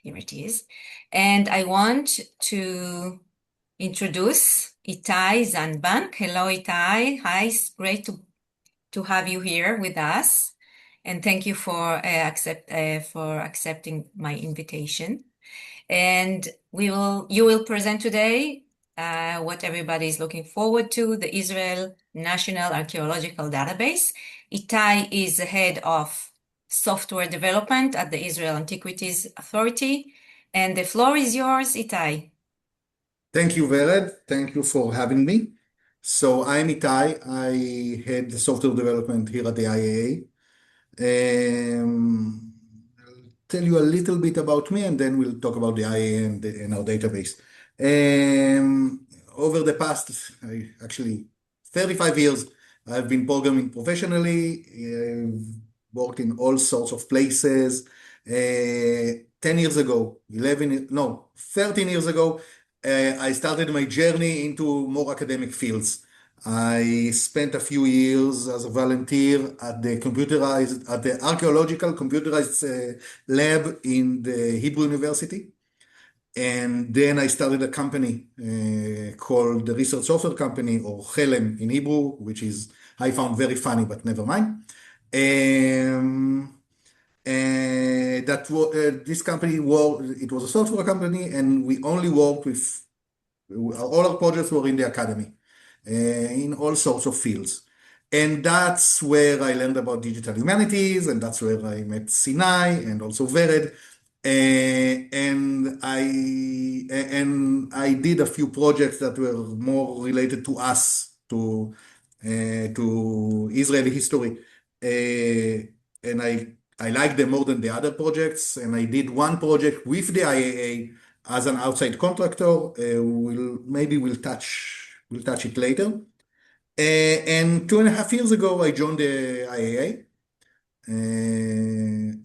Here it is. And I want to introduce Itay Zandbank. Hello, Itay. Hi, it's great to have you here with us. And thank you for accepting my invitation. And you will present today what everybody is looking forward to, the Israel National Archaeological Database. Itay is the head of software development at the Israel Antiquities Authority. And the floor is yours, Itay. Thank you, Vered. Thank you for having me. So I'm Itay. I head the software development here at the IAA. I'll tell you a little bit about me, and then we'll talk about the IAA and our database. Over the past, actually, 35 years, I've been programming professionally, worked in all sorts of places. 10 years ago, 13 years ago, I started my journey into more academic fields. I spent a few years as a volunteer at the archaeological computerized lab in the Hebrew University. And then I started a company called the Research Software Company, or Chelem in Hebrew, which is I found very funny, but never mind. This company it was a software company, and we only worked with all our projects were in the academy, in all sorts of fields. And that's where I learned about digital humanities, and that's where I met Sinai and also Vered. And I did a few projects that were more related to us, to Israeli history. And I liked them more than the other projects. And I did one project with the IAA as an outside contractor. We'll touch it later. And 2.5 years ago, I joined the IAA.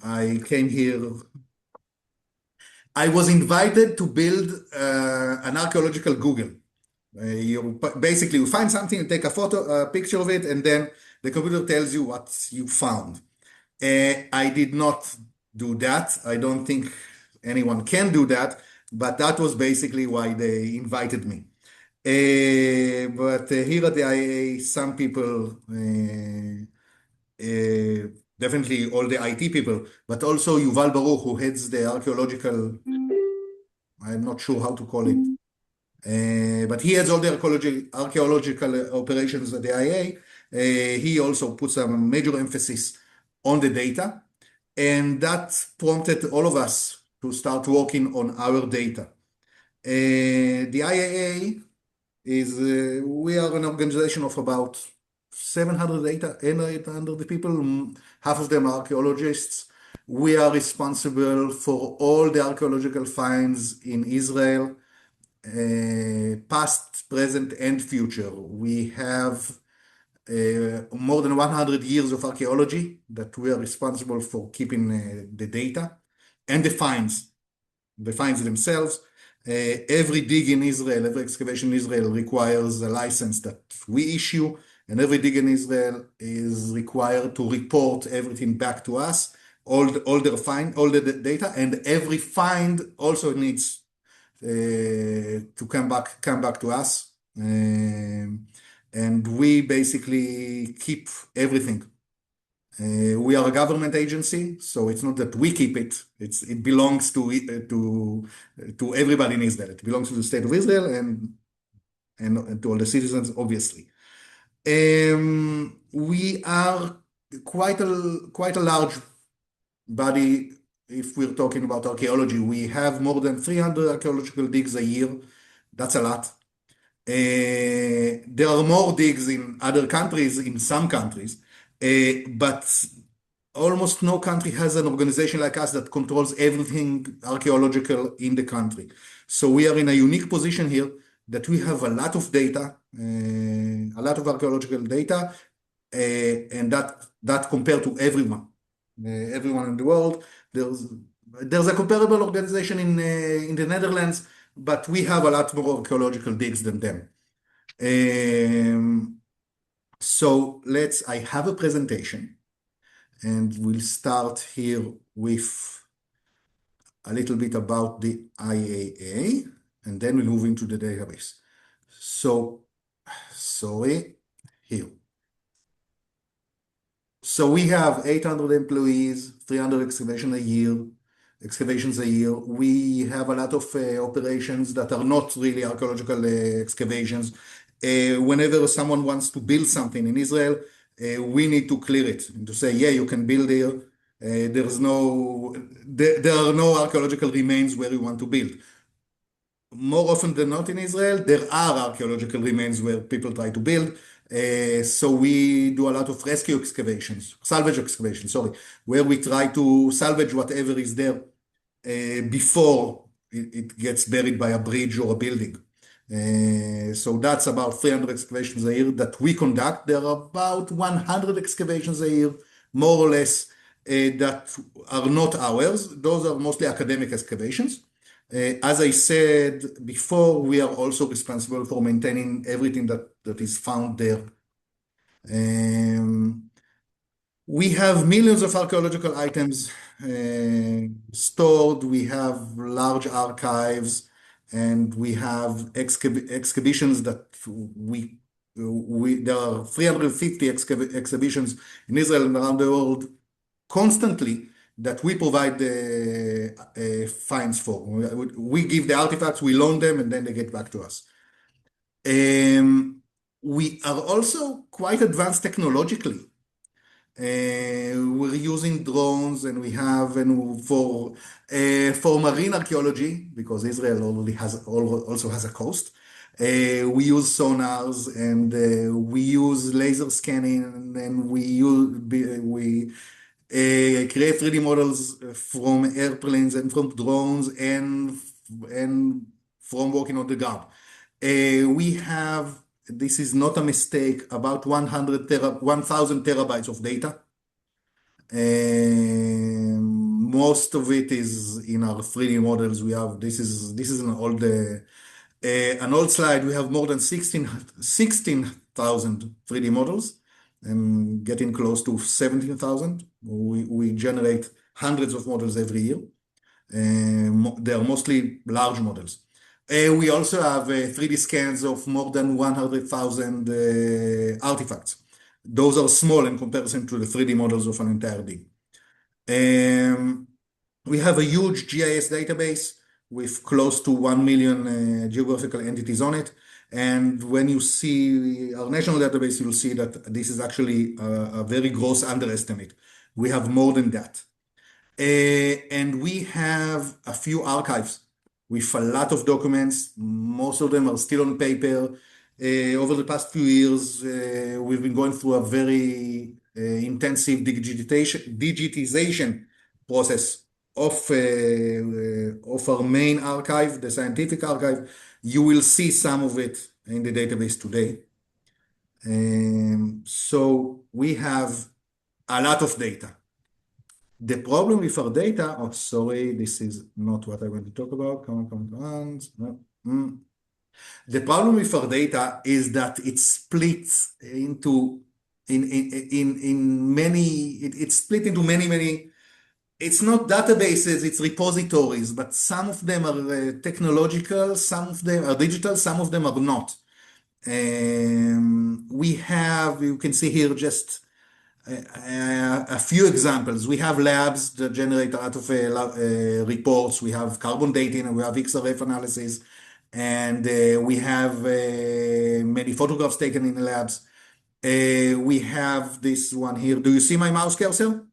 I came here. I was invited to build an archaeological Google. Basically, you find something, you take a picture of it, and then the computer tells you what you found. I did not do that. I don't think anyone can do that, but that was basically why they invited me. But here at the IAA, some people, definitely all the IT people, but also Yuval Baruch, who heads the archaeological, I'm not sure how to call it, but he heads all the archaeological operations at the IAA. He also puts a major emphasis on the data, and that prompted all of us to start working on our data. The IAA we are an organization of about 800 people. Half of them are archaeologists. We are responsible for all the archaeological finds in Israel, past, present, and future. We have more than 100 years of archaeology that we are responsible for keeping the data and the finds themselves. Every dig in Israel, every excavation in Israel requires a license that we issue, and every dig in Israel is required to report everything back to us, all the data, and every find also needs to come back to us. And we basically keep everything. We are a government agency, so it's not that we keep it. It belongs to everybody in Israel. It belongs to the state of Israel and to all the citizens, obviously. We are quite a large body. If we're talking about archaeology, we have more than 300 archaeological digs a year. That's a lot. There are more digs in other countries, in some countries, but almost no country has an organization like us that controls everything archaeological in the country. So we are in a unique position here that we have a lot of data, a lot of archaeological data, and that compared to everyone in the world. There's a comparable organization in the Netherlands, but we have a lot more archaeological digs than them. So I have a presentation, and we'll start here with a little bit about the IAA, and then we'll move into the database. So, sorry, here. So we have 800 employees, 300 excavations a year. We have a lot of operations that are not really archaeological excavations. Whenever someone wants to build something in Israel, we need to clear it and to say, yeah, you can build here. There are no archaeological remains where you want to build. More often than not in Israel, there are archaeological remains where people try to build. So we do a lot of rescue excavations, salvage excavations, sorry, where we try to salvage whatever is there before it gets buried by a bridge or a building. So that's about 300 excavations a year that we conduct. There are about 100 excavations a year, more or less, that are not ours. Those are mostly academic excavations. As I said before, we are also responsible for maintaining everything that is found there. We have millions of archaeological items stored. We have large archives, and we have exhibitions that there are 350 exhibitions in Israel and around the world constantly that we provide the finds for. We give the artifacts, we loan them, and then they get back to us. We are also quite advanced technologically. We're using drones, and we have, and for marine archaeology, because Israel also has a coast. We use sonars, and we use laser scanning, and we create 3D models from airplanes and from drones and from working on the ground. We have, this is not a mistake, about 1,000 terabytes of data. Most of it is in our 3D models. We have, this is an old slide. We have more than 16,000 3D models and getting close to 17,000. We generate hundreds of models every year. They are mostly large models. We also have 3D scans of more than 100,000 artifacts. Those are small in comparison to the 3D models of an entire dig. We have a huge GIS database with close to 1 million geographical entities on it. And when you see our national database, you'll see that this is actually a very gross underestimate. We have more than that. And we have a few archives with a lot of documents. Most of them are still on paper. Over the past few years, we've been going through a very intensive digitization process of our main archive, the scientific archive. You will see some of it in the database today. So we have a lot of data. The problem with our data, oh, sorry, this is not what I want to talk about. Come on. No. The problem with our data is that it splits into many. It's not databases, it's repositories, but some of them are technological, some of them are digital, some of them are not. You can see here just a few examples. We have labs that generate a lot of reports. We have carbon dating, and we have XRF analysis, and we have many photographs taken in the labs. We have this one here. Do you see my mouse cursor?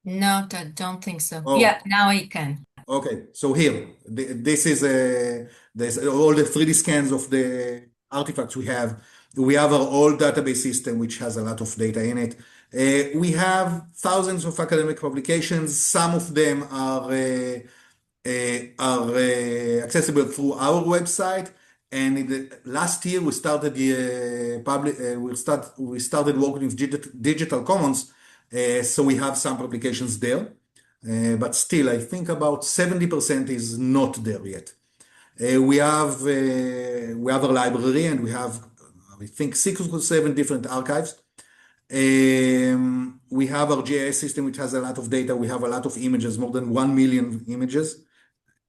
No, I don't think so. Oh. Yeah, now I can. Okay, so here, this is there's all the 3D scans of the artifacts we have. We have our old database system, which has a lot of data in it. We have thousands of academic publications. Some of them are accessible through our website. And in the last year, we started working with Digital Commons, so we have some publications there. But still, I think about 70% is not there yet. We have a library, and we have, I think, 6 or 7 different archives. We have our GIS system, which has a lot of data. We have a lot of images, more than 1 million images,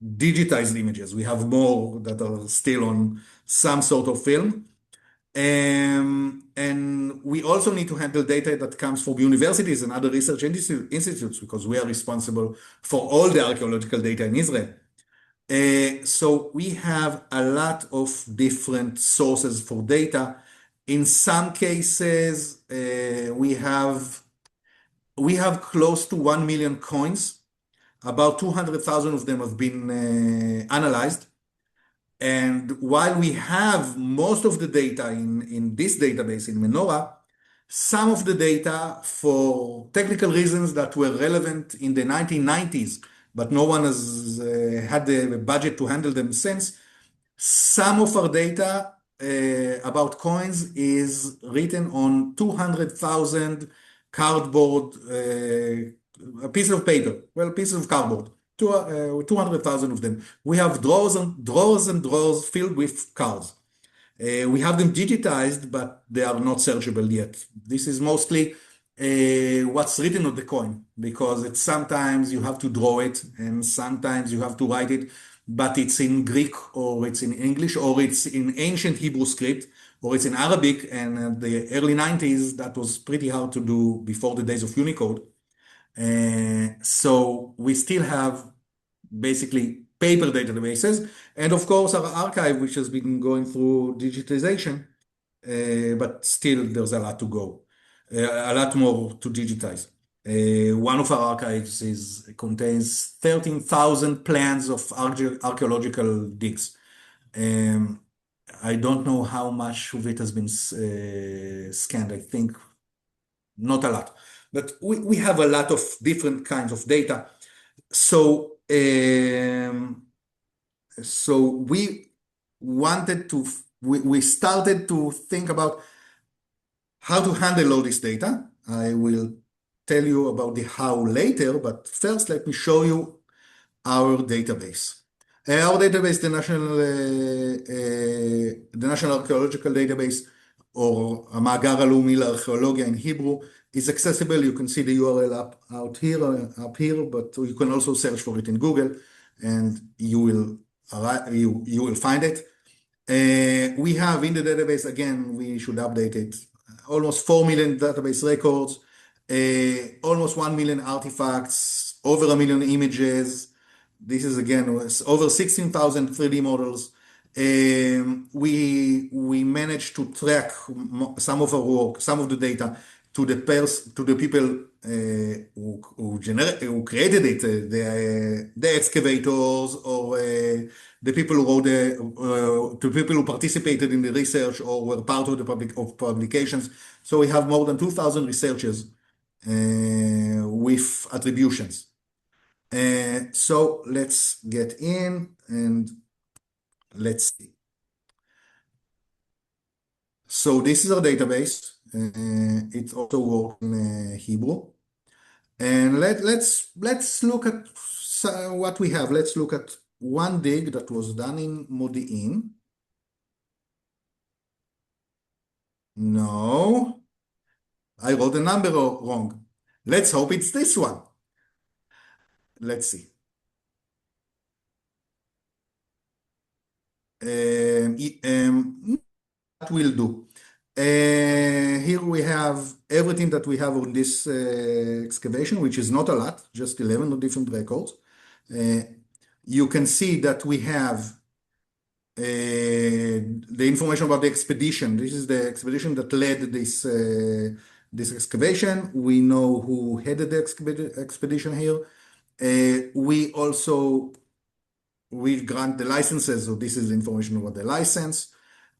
digitized images. We have more that are still on some sort of film. And we also need to handle data that comes from universities and other research institutes because we are responsible for all the archaeological data in Israel. So we have a lot of different sources for data. In some cases, we have close to 1 million coins. About 200,000 of them have been analyzed. And while we have most of the data in this database in Menorah, some of the data for technical reasons that were relevant in the 1990s, but no one has had the budget to handle them since, some of our data about coins is written on 200,000 cardboard, a piece of paper, well, pieces of cardboard, 200,000 of them. We have drawers and drawers and drawers filled with cards. We have them digitized, but they are not searchable yet. This is mostly what's written on the coin because it's sometimes you have to draw it and sometimes you have to write it, but it's in Greek or it's in English or it's in ancient Hebrew script or it's in Arabic. And the early 90s, that was pretty hard to do before the days of Unicode. So we still have basically paper databases, and of course our archive, which has been going through digitization, but still there's a lot to go, a lot more to digitize. One of our archives contains 13,000 plans of archaeological digs. Um, I don't know how much of it has been scanned. I think not a lot, but we have a lot of different kinds of data. So, we wanted to, we started to think about how to handle all this data. I will tell you about the how later, but first let me show you our database. Our database, the National Archaeological Database, or המאגר הלאומי לארכיאולוגיה in Hebrew, is accessible. You can see the URL up here, but you can also search for it in Google, and you will find it. We have in the database, again, we should update it, almost 4 million database records, almost 1 million artifacts, over 1 million images. This is again over 16,000 3D models. We managed to track some of our work, some of the data to the people who created it, the excavators or the people who wrote to people who participated in the research or were part of the publications. So we have more than 2,000 researchers with attributions. So let's get in and let's see. So this is our database. It also works in Hebrew. And let's look at what we have. Let's look at one dig that was done in Modi'in. No, I wrote the number wrong. Let's hope it's this one. Let's see. That will do. Here we have everything that we have on this excavation, which is not a lot, just 11 different records. You can see that we have the information about the expedition. This is the expedition that led this excavation. We know who headed the expedition here. We grant the licenses, so this is information about the license.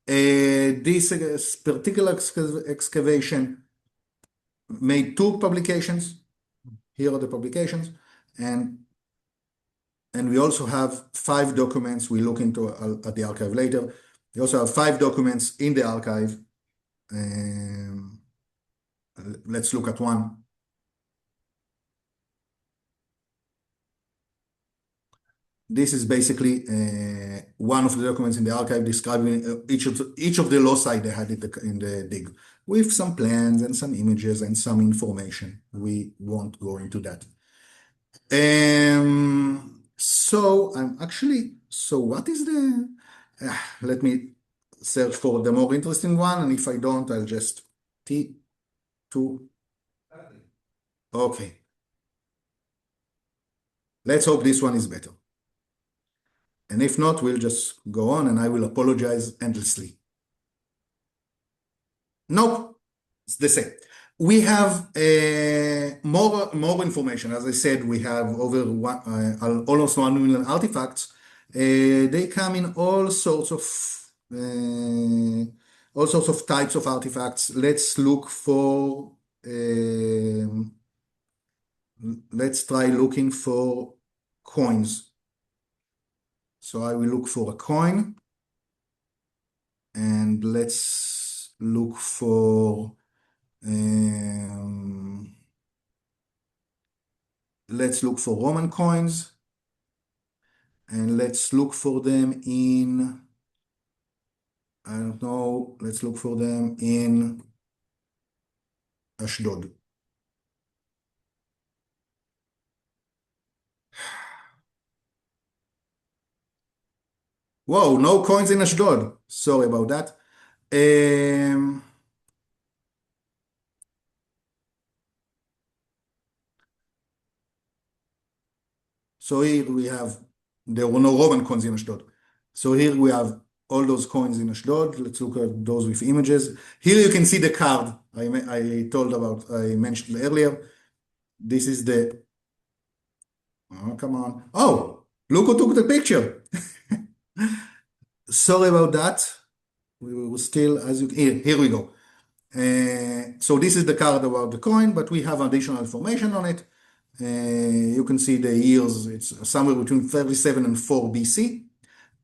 This particular excavation made 2 publications. Here are the publications, and we also have 5 documents. We look into at the archive later. We also have 5 documents in the archive. Let's look at one. This is basically one of the documents in the archive describing each of the loci they had in the dig. with some plans and some images and some information. We won't go into that. So what is let me search for the more interesting one, and if I don't, I'll just T2. Okay, let's hope this one is better. And if not, we'll just go on and I will apologize endlessly. Nope, it's the same. We have more information. As I said, we have almost 1 million artifacts. They come in all sorts of types of artifacts. Let's try looking for coins. So I will look for a coin, and let's look for Roman coins, and let's look for them in, I don't know, let's look for them in Ashdod. Whoa, no coins in Ashdod. Sorry about that. So here we have, there were no Roman coins in Ashdod. So here we have all those coins in Ashdod. Let's look at those with images. Here you can see the card I mentioned earlier. This is oh, come on. Oh, look who took the picture. Sorry about that. We were still, here we go. So this is the card about the coin, but we have additional information on it. You can see the years, it's somewhere between 37 and 4 BC.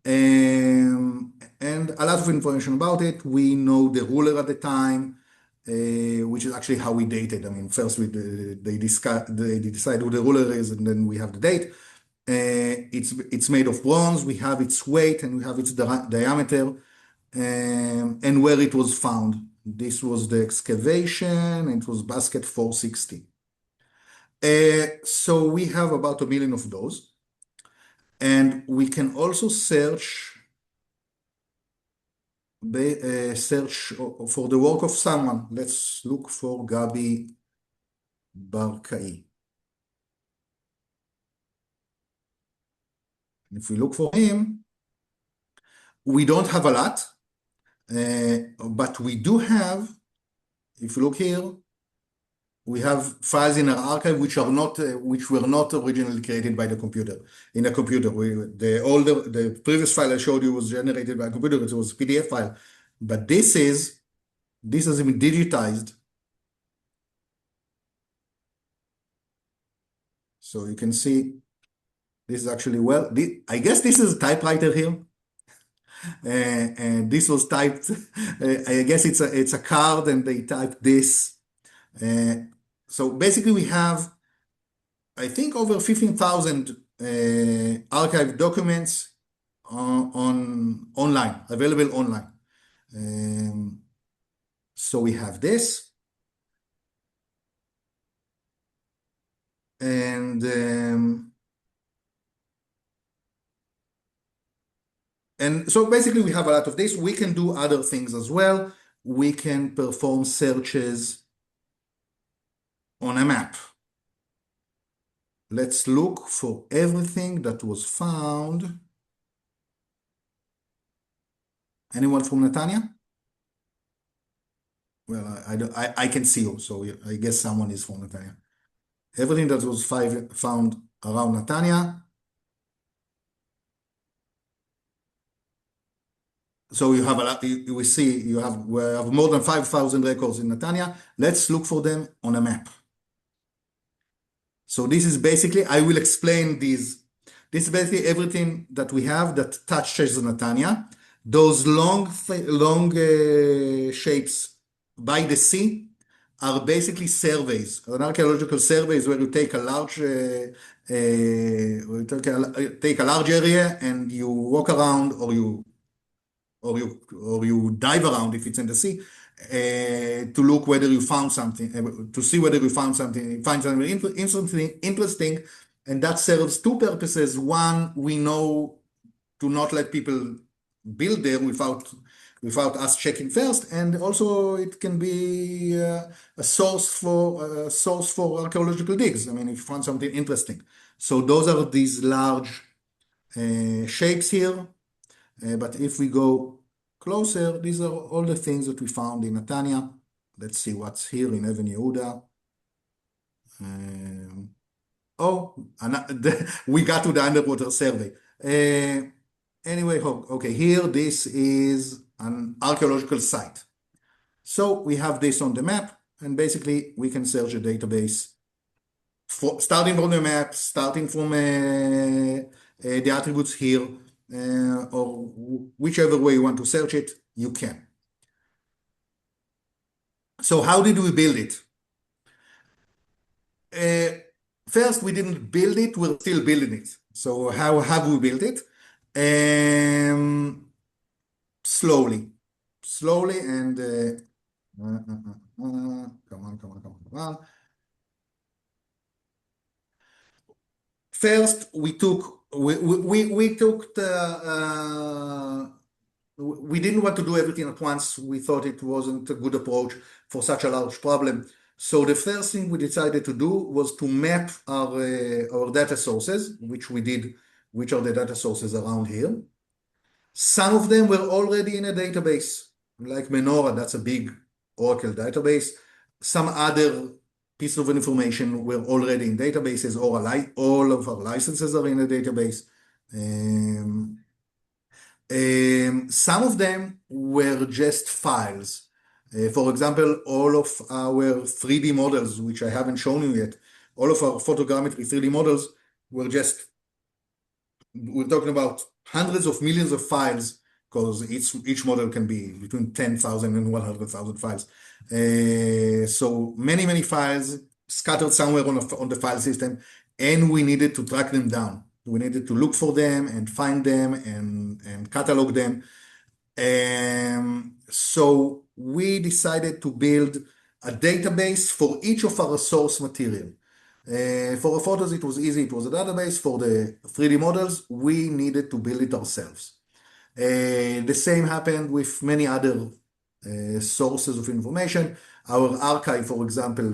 And a lot of information about it. We know the ruler at the time, which is actually how we date it. I mean, first they decide who the ruler is, and then we have the date. It's made of bronze. We have its weight and we have its diameter, and where it was found. This was the excavation. It was basket 460. So we have about 1 million of those, and we can also search for the work of someone. Let's look for Gabi Barkai. If we look for him, we don't have a lot, but we do have, if you look here, we have files in our archive which were not originally created by the computer. In a computer, the previous file I showed you was generated by a computer. It was a PDF file, but this has been digitized. So you can see this is actually, I guess this is a typewriter here. And this was typed, I guess it's a card and they typed this. So basically we have, I think, over 15,000 archived documents online, available online. So we have this. And so basically we have a lot of this. We can do other things as well. We can perform searches on a map. Let's look for everything that was found. Anyone from Netanya? Well, I can see you, so I guess someone is from Netanya. Everything that was found around Netanya. So you have a lot. We see we have more than 5,000 records in Netanya. Let's look for them on a map. So this is basically, I will explain these. This is basically everything that we have that touches Netanya. Those long shapes by the sea are basically surveys. An archaeological survey is where you take a large area and you walk around, or you dive around if it's in the sea, to look whether you found something, to see whether you find something interesting, and that serves two purposes. One, we know to not let people build there without us checking first, and also it can be a source for archaeological digs. I mean, if you find something interesting. So those are these large shapes here. But if we go closer, these are all the things that we found in Netanya. Let's see what's here in Even Yehuda. Oh, we got to the underwater survey. Anyway, okay, here this is an archaeological site. So we have this on the map, and basically we can search a database starting from the map, starting from the attributes here, or whichever way you want to search it, you can. So how did we build it? First, we didn't build it, we're still building it. So how have we built it? Slowly, slowly, and come on, come on, come on, come on. First, we didn't want to do everything at once. We thought it wasn't a good approach for such a large problem. So the first thing we decided to do was to map our data sources, which we did, which are the data sources around here. Some of them were already in a database, like Menorah, that's a big Oracle database. Some other pieces of information were already in databases, or all of our licenses are in a database. Some of them were just files. For example, all of our 3D models, which I haven't shown you yet, all of our photogrammetry 3D models were we're talking about hundreds of millions of files, because each model can be between 10,000 and 100,000 files. So many, many files scattered somewhere on the file system, and we needed to track them down. We needed to look for them and find them and catalog them. So we decided to build a database for each of our source material. For the photos, it was easy. It was a database. For the 3D models, we needed to build it ourselves. The same happened with many other sources of information. Our archive, for example,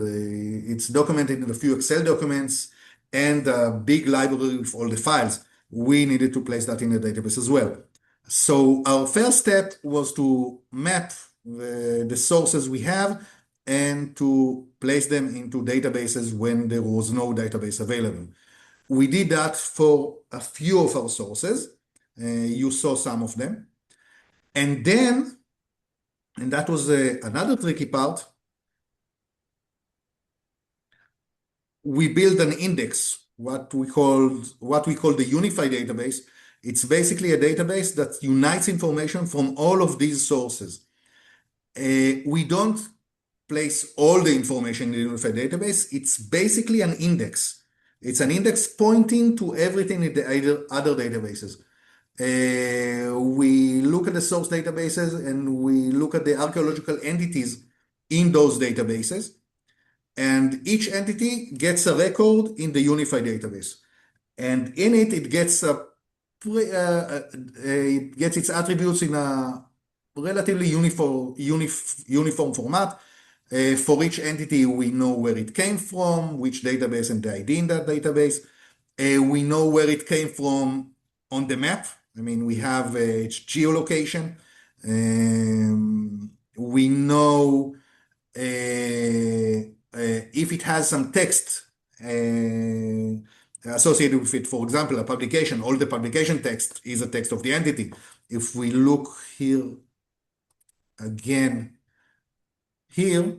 it's documented in a few Excel documents and a big library with all the files. We needed to place that in a database as well. So our first step was to map the sources we have and to place them into databases when there was no database available. We did that for a few of our sources. You saw some of them. And then, and that was another tricky part, we built an index, what we call the unified database. It's basically a database that unites information from all of these sources. We don't place all the information in the unified database. It's basically an index. It's an index pointing to everything in the other databases. We look at the source databases and we look at the archaeological entities in those databases, and each entity gets a record in the unified database. And in it, it gets its attributes in a relatively uniform format. For each entity, we know where it came from, which database, and the ID in that database. We know where it came from on the map. I mean, we have its geolocation. We know if it has some text associated with it. For example, a publication, all the publication text is a text of the entity. If we look here again, here,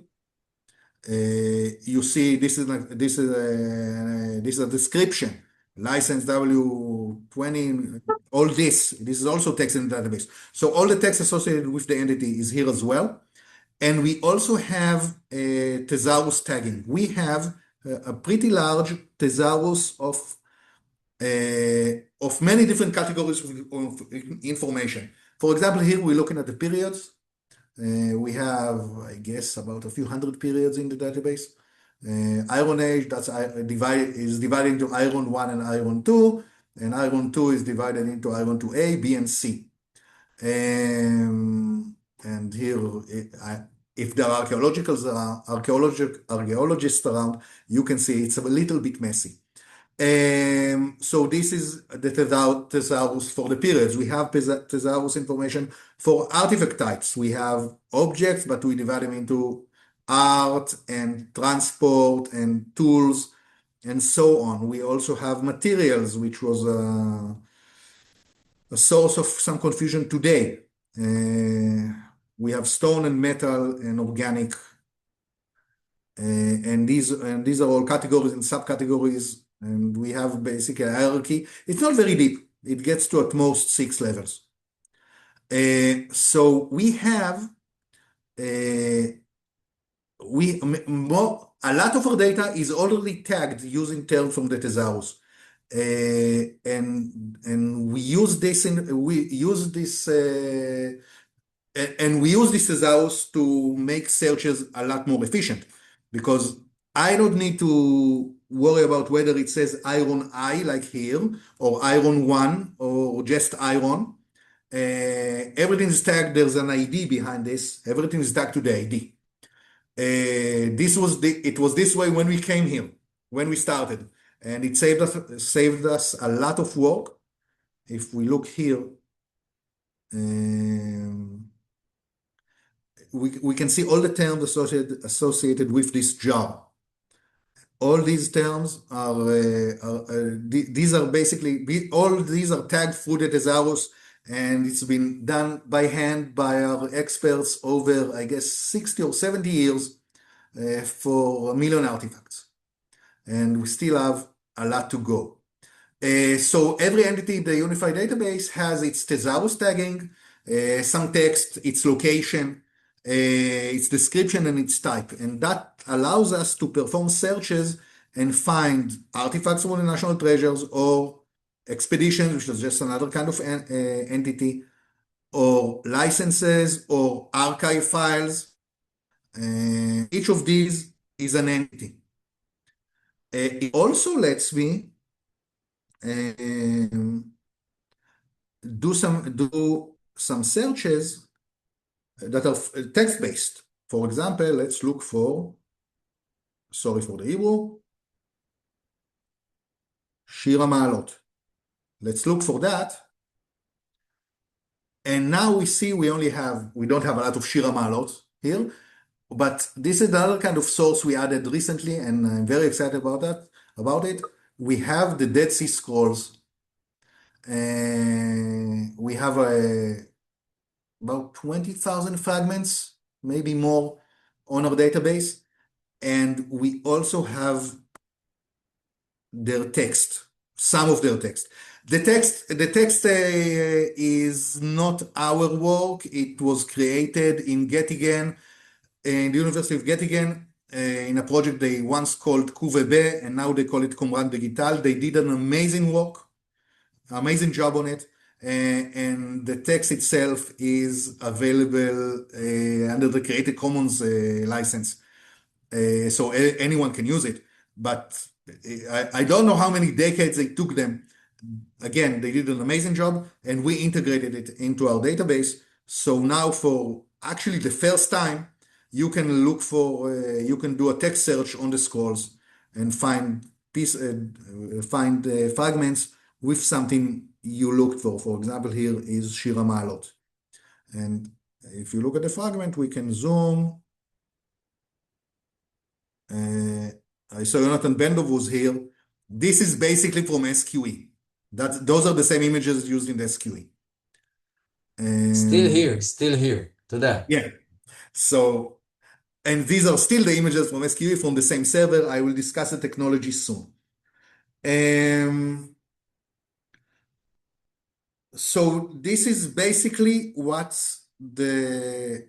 you see this is a description, license W20, all this is also text in the database. So all the text associated with the entity is here as well. And we also have thesaurus tagging. We have a pretty large thesaurus of many different categories of information. For example, here we're looking at the periods. We have, I guess, about a few hundred periods in the database. Iron Age, is divided into Iron 1 and Iron 2, and Iron 2 is divided into Iron 2A, B, and C. And here, if there are archaeologists around, you can see it's a little bit messy. So this is the thesaurus for the periods. We have thesaurus information for artifact types. We have objects, but we divide them into art and transport and tools and so on. We also have materials, which was a source of some confusion today. We have stone and metal and organic, and these are all categories and subcategories, and we have basically a hierarchy. It's not very deep. It gets to at most 6 levels. So we have a lot of our data is already tagged using terms from the thesaurus. And we use this thesaurus to make searches a lot more efficient, because I don't need to worry about whether it says iron I like here, or iron 1, or just iron. Everything is tagged. There's an ID behind this. Everything is tagged to the ID. It was this way when we came here, when we started, and it saved us a lot of work. If we look here, we can see all the terms associated with this jar. All these terms these are basically, all these are tagged through the thesaurus, and it's been done by hand by our experts over, I guess, 60 or 70 years for 1 million artifacts. And we still have a lot to go. So every entity in the unified database has its thesaurus tagging, some text, its location, its description, and its type. And that allows us to perform searches and find artifacts from the national treasures, or expeditions, which is just another kind of entity, or licenses, or archive files. Each of these is an entity. It also lets me do some searches that are text-based. For example, let's look for, sorry for the Hebrew, Shir HaMa'alot. Let's look for that. And now we see we don't have a lot of Shir HaMa'alot here, but this is another kind of source we added recently, and I'm very excited about it. We have the Dead Sea Scrolls. We have about 20,000 fragments, maybe more, on our database. And we also have their text, some of their text. The text is not our work. It was created in Göttingen, in the University of Göttingen, in a project they once called QVB, and now they call it Qumran Digital. They did an amazing job on it. And the text itself is available under the Creative Commons license. So anyone can use it. But I don't know how many decades it took them. Again, they did an amazing job, and we integrated it into our database. So now, for actually the first time, you can you can do a text search on the scrolls and find fragments with something you looked for. For example, here is Shir HaMa'alot. And if you look at the fragment, we can zoom. I saw Jonathan Bendov was here. This is basically from SQE. Those are the same images used in the SQE. Still here, to that. Yeah. So, and these are still the images from SQE from the same server. I will discuss the technology soon. So this is basically what the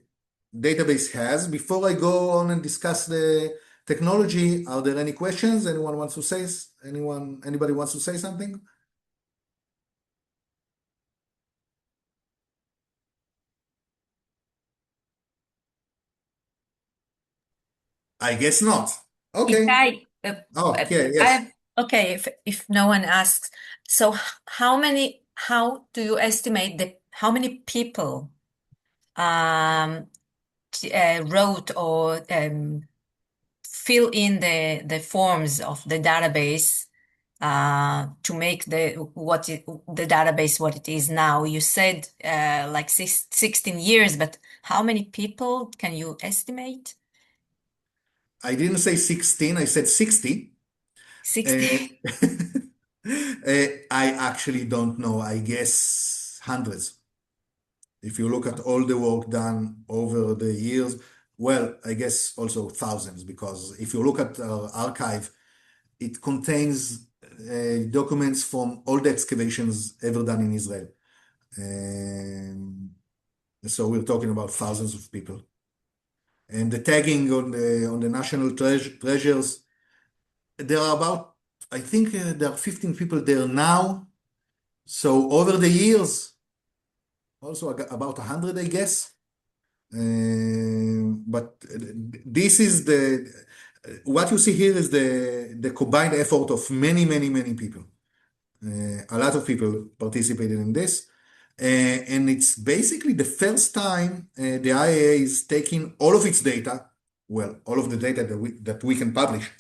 database has. Before I go on and discuss the technology, are there any questions? Anybody wants to say something? I guess not. Okay. Itay, Oh, yeah, yes. okay, if no one asks, so how do you estimate how many people um, wrote or fill in the forms of the database to make the database what it is now? You said like 16 years, but how many people can you estimate? I didn't say 16, I said 60. 60. Uh, I actually don't know. I guess hundreds. If you look at all the work done over the years, well, I guess also thousands, because if you look at our archive, it contains documents from all the excavations ever done in Israel. Um, so we're talking about thousands of people. And the tagging on the national treasures, there are about, I think there are 15 people there now. So over the years, also about 100, I guess. But this is what you see here is the combined effort of many, many, many people. A lot of people participated in this. And it's basically the first time the IAA is taking all of its data, well, all of the data that we can publish,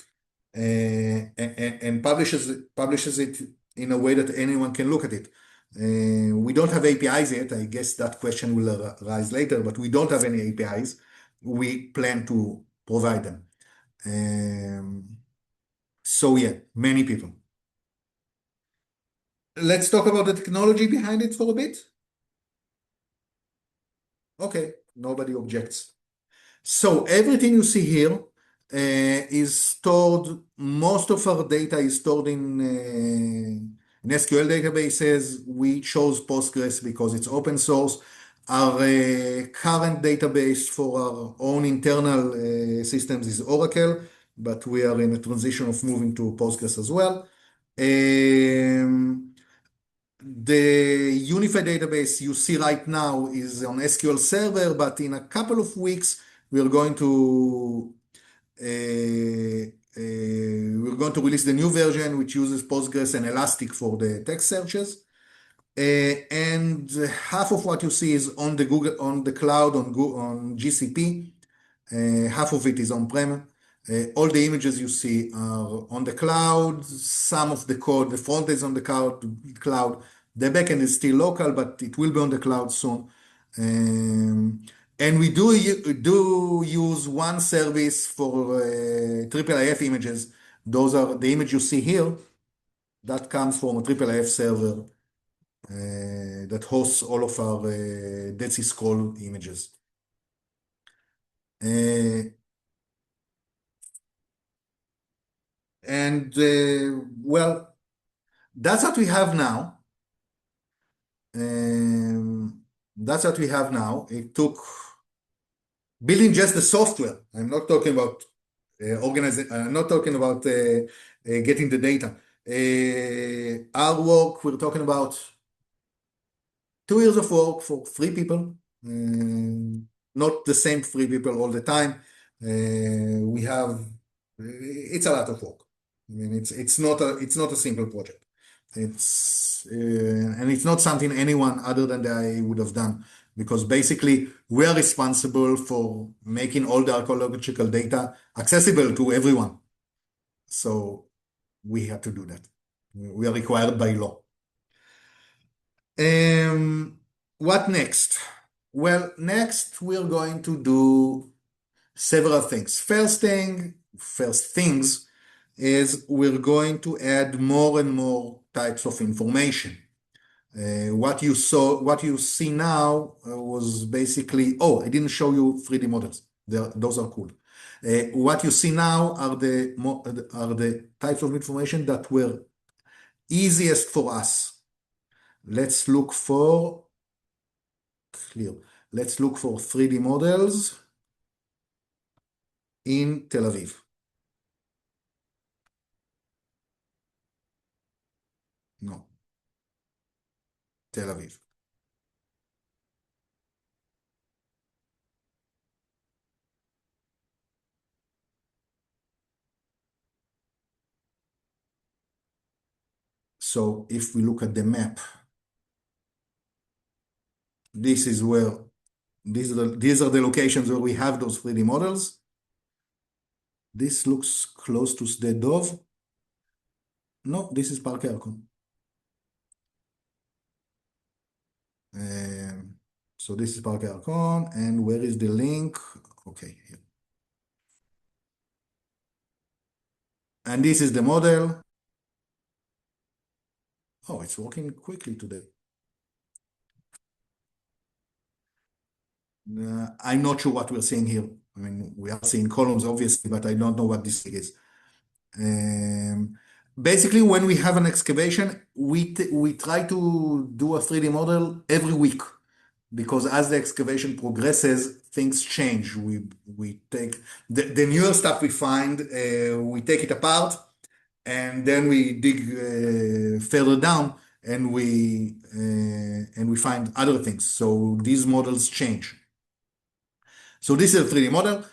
and publishes it in a way that anyone can look at it. We don't have APIs yet. I guess that question will arise later, but we don't have any APIs. We plan to provide them. Um, so yeah, many people. Let's talk about the technology behind it for a bit. Okay, nobody objects. So everything you see here is stored, most of our data is stored in SQL databases. We chose Postgres because it's open source. Our current database for our own internal systems is Oracle, but we are in a transition of moving to Postgres as well. The unified database you see right now is on SQL Server, but in a couple of weeks we're going to release the new version, which uses Postgres and Elastic for the text searches. And half of what you see is on the cloud on GCP. Half of it is on-prem. All the images you see are on the cloud. Some of the code, the front is on the cloud. The backend is still local, but it will be on the cloud soon. And we do use one service for IIIF images. Those are the image you see here. That comes from a IIIF server that hosts all of our Dead Sea Scroll images. Uh, And well, that's what we have now. That's what we have now. It took building just the software. I'm not talking about organizing. I'm not talking about getting the data. Our work, we're talking about 2 years of work for 3 people. Not the same 3 people all the time. We have. It's a lot of work. I mean, it's not a simple project. And it's not something anyone other than I would have done, because basically we are responsible for making all the archaeological data accessible to everyone. So we have to do that. We are required by law. What next? Well, next we're going to do several things. First things is we're going to add more and more types of information. What you see now was basically, oh, I didn't show you 3D models. Those are cool. What you see now are the types of information that were easiest for us. Let's look for clear. Let's look for 3D models in Tel Aviv. No, Tel Aviv. So if we look at the map, this is where these are the locations where we have those 3D models. This looks close to Sde Dov. No, this is Park Ercon. So this is Park Ercon, and where is the link? Okay, here. And this is the model. Oh, it's working quickly today. I'm not sure what we're seeing here. I mean, we are seeing columns, obviously, but I don't know what this is. Basically, when we have an excavation, we try to do a 3D model every week because as the excavation progresses, things change. We take the newer stuff we find, we take it apart, and then we dig further down, and we find other things. So these models change. So this is a 3D model.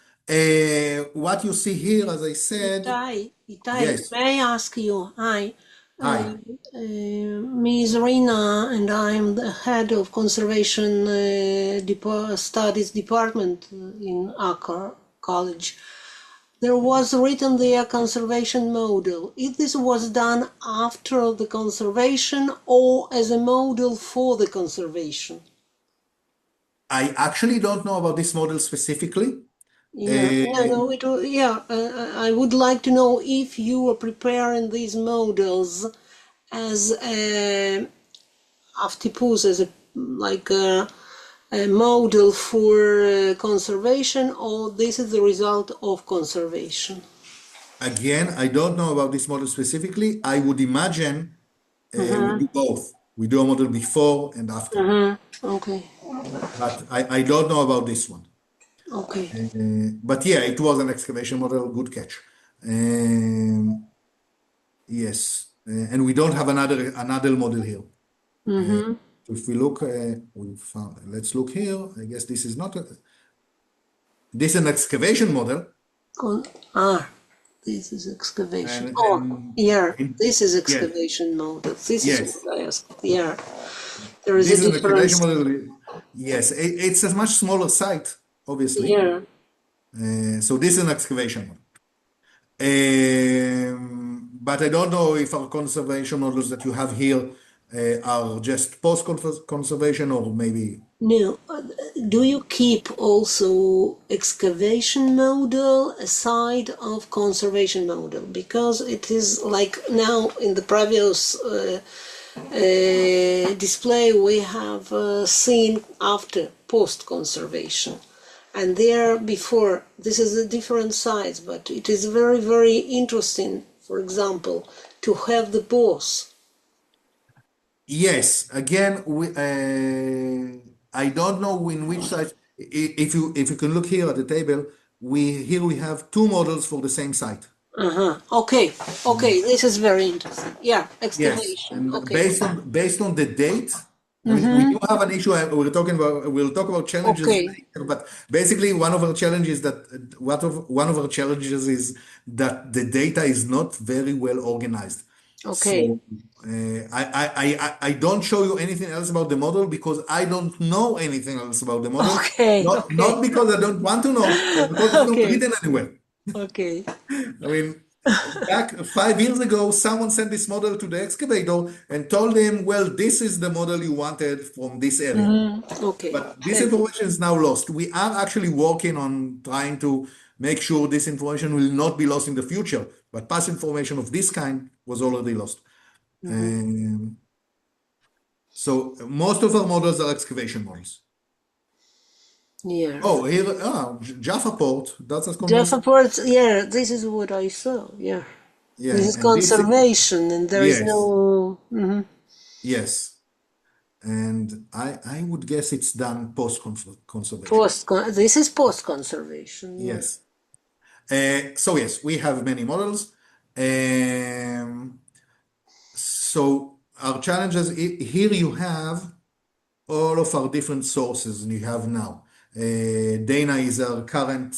What you see here, as I said, Itay, yes. may I ask you? Hi. Hi. Ms. Rina, and I'm the head of Conservation Studies Department in Accra College. There was written there conservation model. If this was done after the conservation or as a model for the conservation? I actually don't know about this model specifically. Yeah, I would like to know if you are preparing these models as a aftipus, as a model for conservation, or this is the result of conservation. Again, I don't know about this model specifically. I would imagine we do both. We do a model before and after. Okay. But I don't know about this one. Okay. But yeah, it was an excavation model. Good catch. Yes, and we don't have another model here. If we look, we found. Let's look here. I guess this is not this is an excavation model. This is excavation. And This is excavation model. This is what I asked. Yeah, there is this a is an difference. excavation model. Yes, it's a much smaller site, obviously. Yeah. So this is an excavation model. But I don't know if our conservation models that you have here are just post-conservation or maybe. No. Do you keep also excavation model aside of conservation model? Because it is like now in the previous display we have seen after post-conservation. And there before, this is a different size, but it is very, very interesting, for example, to have the both. Yes, again, I don't know in which site. If you can look here at the table, here we have two models for the same site. Okay. This is very interesting. Yeah, Yes, excavation. and Okay. based on the date, I mean, we do have an issue. We'll talk about challenges later, but basically one of our challenges is that the data is not very well organized. Okay. So I don't show you anything else about the model because I don't know anything else about the model. Not because I don't want to know, but because it's not written anywhere. Okay. I mean, back 5 years ago, someone sent this model to the excavator and told him, well, this is the model you wanted from this area. Okay. But this information is now lost. We are actually working on trying to make sure this information will not be lost in the future, but past information of this kind was already lost. So most of our models are excavation models. Yeah. Oh, here, Jaffa Port, that's a Jaffa Port, yeah, this is what I saw, yeah. This is conservation, and there is no... Yes. And I would guess it's done post-conservation. This is post-conservation. Yes. So yes, we have many models. So our challenges, here you have all of our different sources you have now. Dana is our current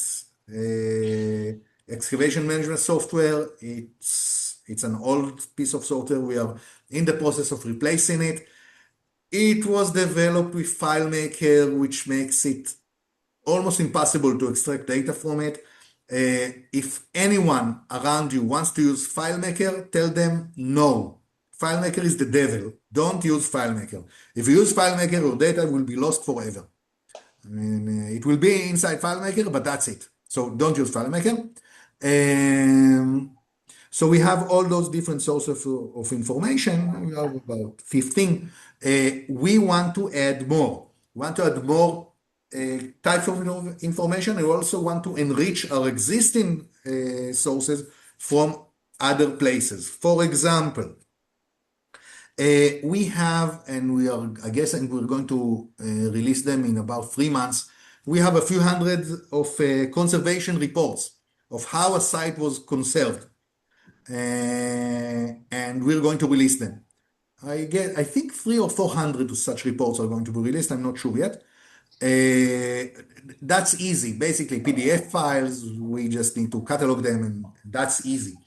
excavation management software. It's an old piece of software. We are in the process of replacing it. It was developed with FileMaker, which makes it almost impossible to extract data from it. If anyone around you wants to use FileMaker, tell them no. FileMaker is the devil. Don't use FileMaker. If you use FileMaker, your data will be lost forever. I mean, it will be inside FileMaker, but that's it. So don't use FileMaker. So we have all those different sources of information. We have about 15. We want to add more. We want to add more types of information. We also want to enrich our existing sources from other places. For example, we have, and we are, I guess, and we're going to release them in about 3 months. We have a few hundred of conservation reports of how a site was conserved. And we're going to release them. I think 300 or 400 of such reports are going to be released. I'm not sure yet. That's easy. Basically, PDF files, we just need to catalog them, and that's easy.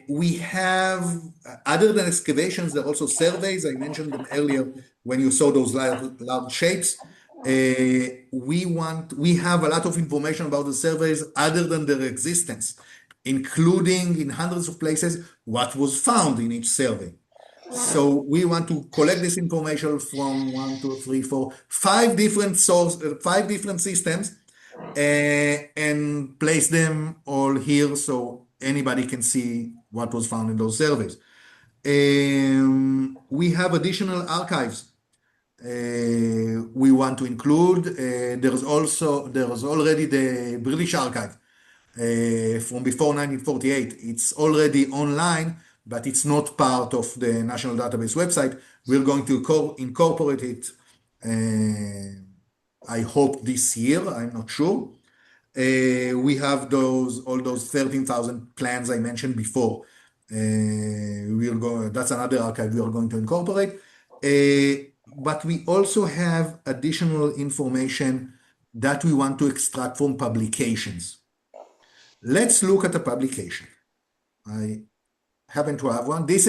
We have, other than excavations, there are also surveys. I mentioned them earlier when you saw those large shapes. We have a lot of information about the surveys other than their existence, including in hundreds of places what was found in each survey. So we want to collect this information from 1, 2, 3, 4, 5 different sources, 5 different systems, and place them all here so anybody can see what was found in those surveys. We have additional archives we want to include. There is already the British archive from before 1948. It's already online, but it's not part of the National Database website. We're going to incorporate it, I hope this year, I'm not sure. We have all those 13,000 plans I mentioned before. That's another archive we are going to incorporate. But we also have additional information that we want to extract from publications. Let's look at a publication. I happen to have one. This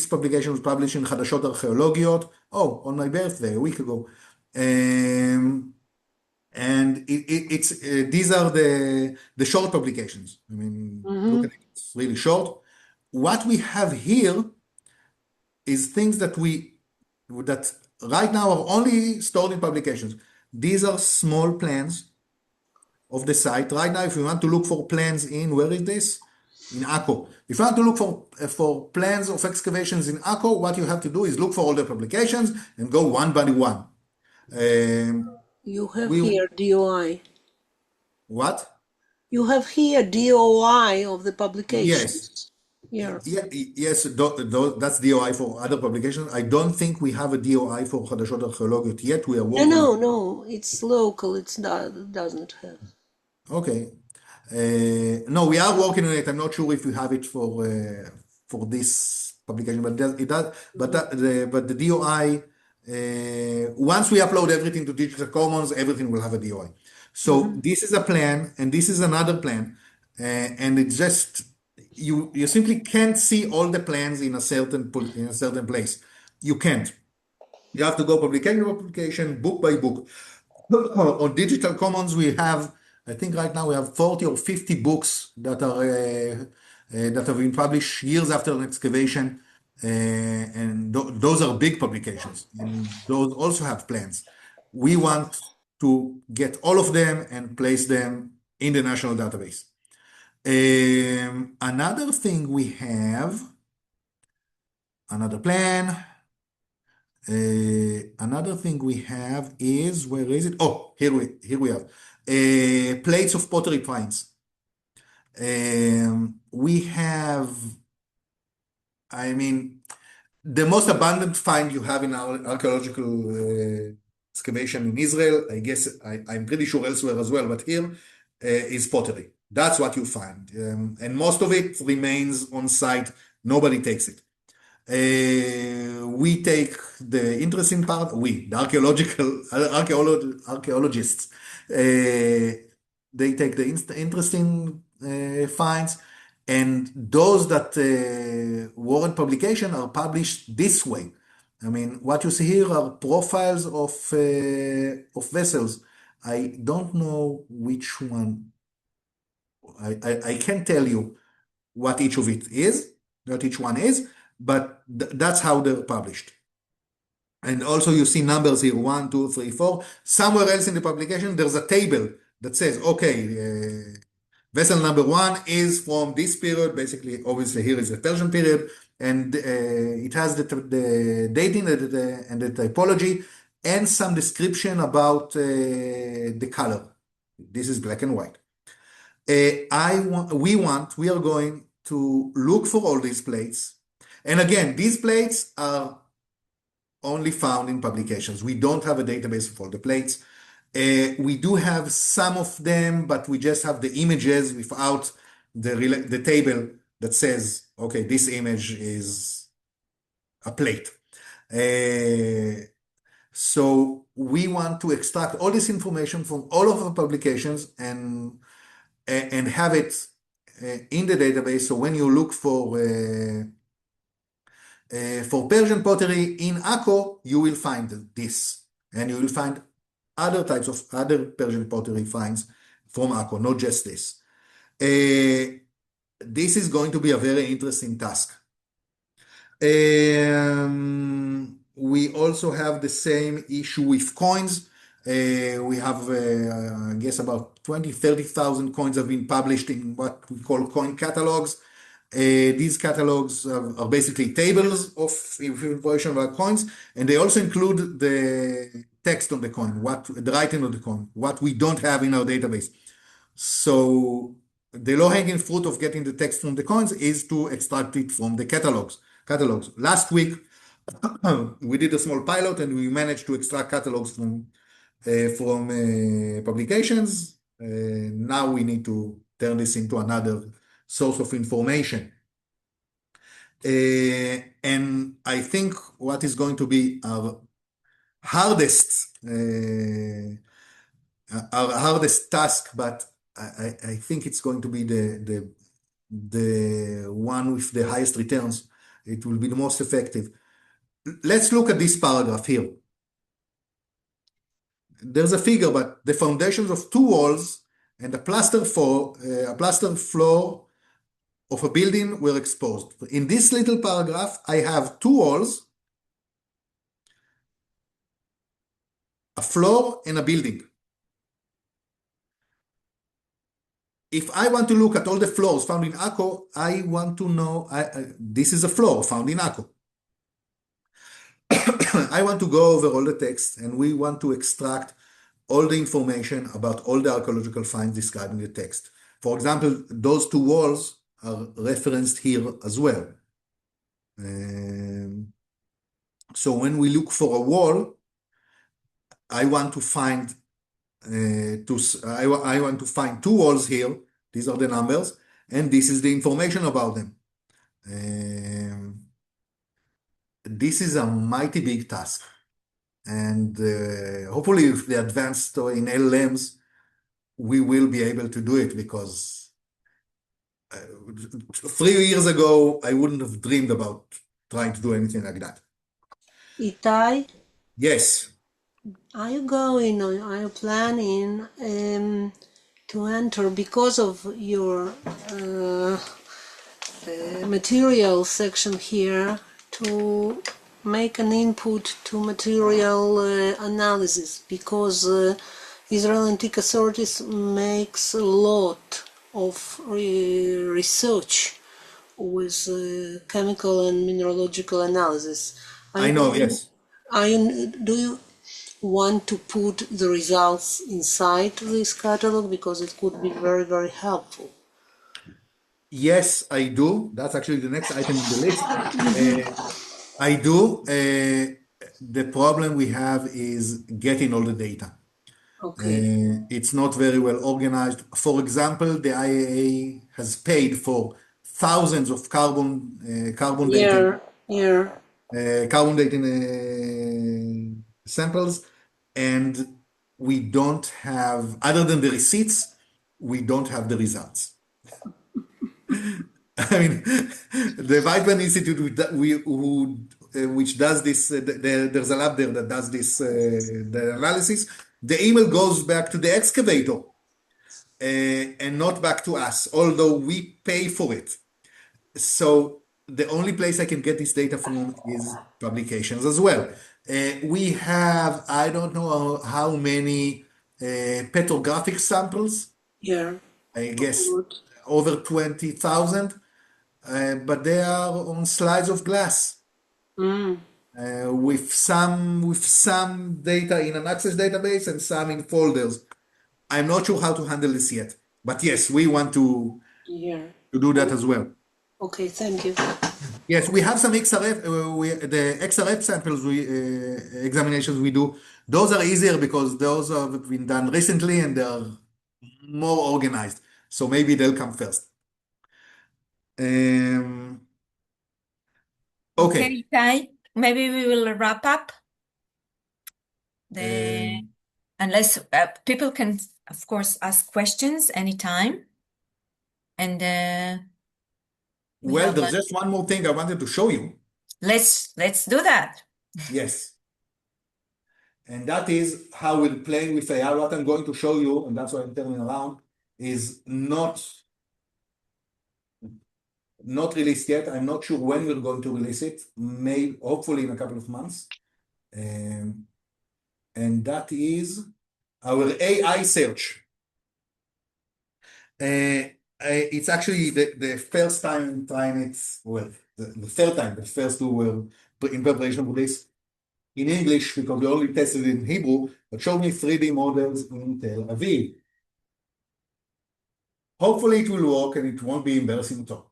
publication was published in Chadashot Archaeologiot, on my birthday, a week ago. And these are the short publications. I mean, look at it, it's really short. What we have here is things that right now are only stored in publications. These are small plans of the site. Right now, if you want to look for plans where is this? In Akko. If you want to look for plans of excavations in Akko, what you have to do is look for all the publications and go one by one. You have here DOI. What? You have here DOI of the publications. Yes. Yes, that's DOI for other publications. I don't think we have a DOI for Chadashot Archaeologiot yet. We are working. No, it's local. It doesn't have. Okay. No, we are working on it. I'm not sure if we have it for this publication, but it does. But the DOI, once we upload everything to Digital Commons, everything will have a DOI. So this is a plan, and this is another plan, and it's just you simply can't see all the plans in a certain place. You can't. You have to go publication by publication, book by book. On Digital Commons, we have, I think right now we have 40 or 50 books that have been published years after an excavation, and those are big publications, and those also have plans. We want to get all of them and place them in the national database. Another thing we have, another plan. Another thing we have is, where is it? Oh, here we have plates of pottery finds. We have, I mean, the most abundant find you have in our archaeological excavation in Israel. I guess I'm pretty sure elsewhere as well, but here is pottery. That's what you find, and most of it remains on site. Nobody takes it. We take the interesting part, the archaeologists, they take the interesting finds, And those that warrant publication are published this way. I mean, what you see here are profiles of vessels. I don't know which one. I can't tell you what each of it is, what each one is, but that's how they're published. And also you see numbers here, 1, 2, 3, 4. Somewhere else in the publication, there's a table that says, okay, vessel number 1 is from this period. Basically, obviously here is the Persian period, and it has the dating and the typology and some description about the color. This is black and white. We are going to look for all these plates. And again, these plates are only found in publications. We don't have a database of all the plates. We do have some of them, but we just have the images without the table that says, okay, this image is a plate. So we want to extract all this information from all of our publications and have it in the database. So when you look for Persian pottery in Akko, you will find this, and you will find other types of other Persian pottery finds from Akko, not just this. This is going to be a very interesting task. We also have the same issue with coins. We have, I guess, about 20, 30,000 coins have been published in what we call coin catalogs. These catalogs are basically tables of information about coins, and they also include the text on the coin, the writing of the coin, what we don't have in our database. So the low-hanging fruit of getting the text from the coins is to extract it from the catalogs. Last week, we did a small pilot, and we managed to extract catalogs from publications. Now we need to turn this into another source of information. And I think what is going to be our hardest task, but I think it's going to be the one with the highest returns. It will be the most effective. Let's look at this paragraph here. There's a figure, but the foundations of 2 walls and a plaster floor of a building were exposed. In this little paragraph, I have 2 walls, a floor, and a building. If I want to look at all the floors found in Akko, I want to know, this is a floor found in Akko. I want to go over all the text, and we want to extract all the information about all the archaeological finds described in the text. For example, those 2 walls are referenced here as well. So when we look for a wall, I want to find I want to find 2 walls here. These are the numbers, and this is the information about them. This is a mighty big task, and hopefully with the advanced in LLMs, we will be able to do it, because 3 years ago, I wouldn't have dreamed about trying to do anything like that. Itay, Yes. are you planning to enter, because of your material section here, to make an input to material analysis, because Israel Antiquities Authority makes a lot of research with chemical and mineralogical analysis. I know, yes. Do you want to put the results inside this catalog, because it could be very, very helpful? Yes, I do. That's actually the next item in the list. I do. The problem we have is getting all the data. Okay. It's not very well organized. For example, the IAA has paid for thousands of carbon dating samples, and we don't have, other than the receipts, we don't have the results. I mean, the Weizmann Institute, which does this, there's a lab there that does this, the analysis. The email goes back to the excavator and not back to us, although we pay for it. So the only place I can get this data from is publications as well. We have, I don't know how many petrographic samples, Yeah. I guess Good. over 20,000, but they are on slides of glass Mm. with some data in an Access database and some in folders. I'm not sure how to handle this yet, but yes, we want to Yeah. do that as well. Okay, thank you. Yes, we have some XRF, the XRF samples examinations we do. Those are easier because those have been done recently and they're more organized. So maybe they'll come first. Okay. Itay, maybe we will wrap up unless people can, of course, ask questions anytime. And Well, there's just one more thing I wanted to show you. let's do that. Yes. And that is how we're playing with AI. What I'm going to show you, and that's why I'm turning around, is not released yet. I'm not sure when we're going to release it. Hopefully in a couple of months. And that is our AI search. It's actually the first time trying it. Well, the third time. The first two were in preparation for this in English because we only tested it in Hebrew, but show me 3D models in Tel Aviv. Hopefully it will work and it won't be embarrassing at all.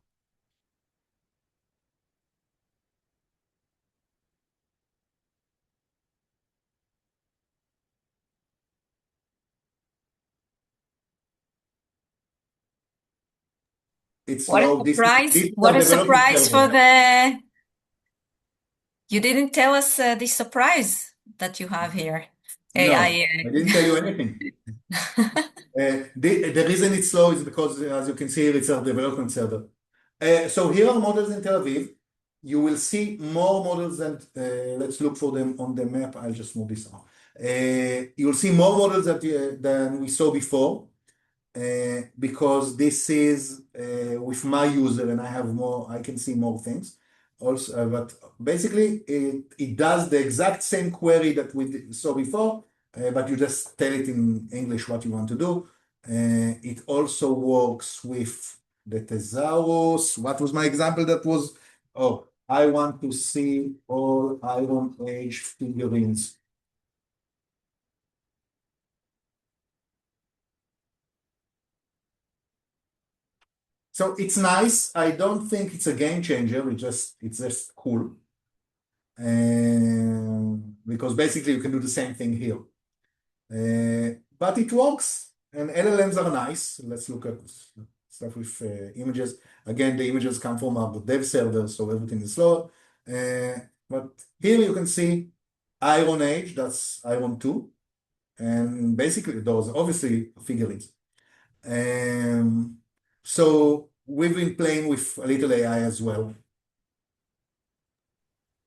It's What a slow. surprise. This is What our a development surprise for server. you didn't tell us the surprise that you have here. No, AI. I didn't tell you anything. The reason it's slow is because, as you can see here, it's our development server. So here are models in Tel Aviv. You will see more models than, let's look for them on the map. I'll just move this on. You'll see more models than we saw before. Because this is with my user and I have more, I can see more things also, but basically it does the exact same query that we saw before, but you just tell it in English what you want to do. It also works with the thesaurus. What was my example that was, oh, I want to see all Iron Age figurines. So it's nice. I don't think it's a game changer. It's just cool. Because basically you can do the same thing here. But it works and LLMs are nice. Let's look at stuff with images. Again, the images come from our dev server, so everything is slower. But here you can see Iron Age, that's Iron 2. And basically those obviously figurines. So we've been playing with a little AI as well.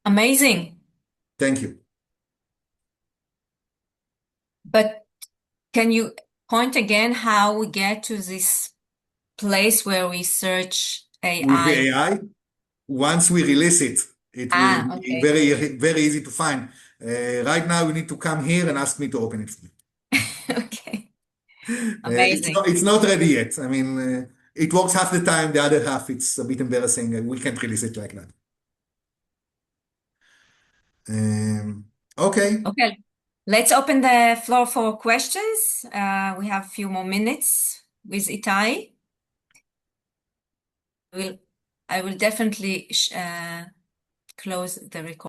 Amazing. Thank you. But can you point again how we get to this place where we search AI? With the AI, once we release it, it will be okay. very easy to find. Right now, you need to come here and ask me to open it for you. Okay. Amazing. It's not ready yet. I mean, it works half the time, the other half, it's a bit embarrassing. We can't release it like that. Okay. Okay. Let's open the floor for questions. We have a few more minutes with Itay. I will definitely close the recording.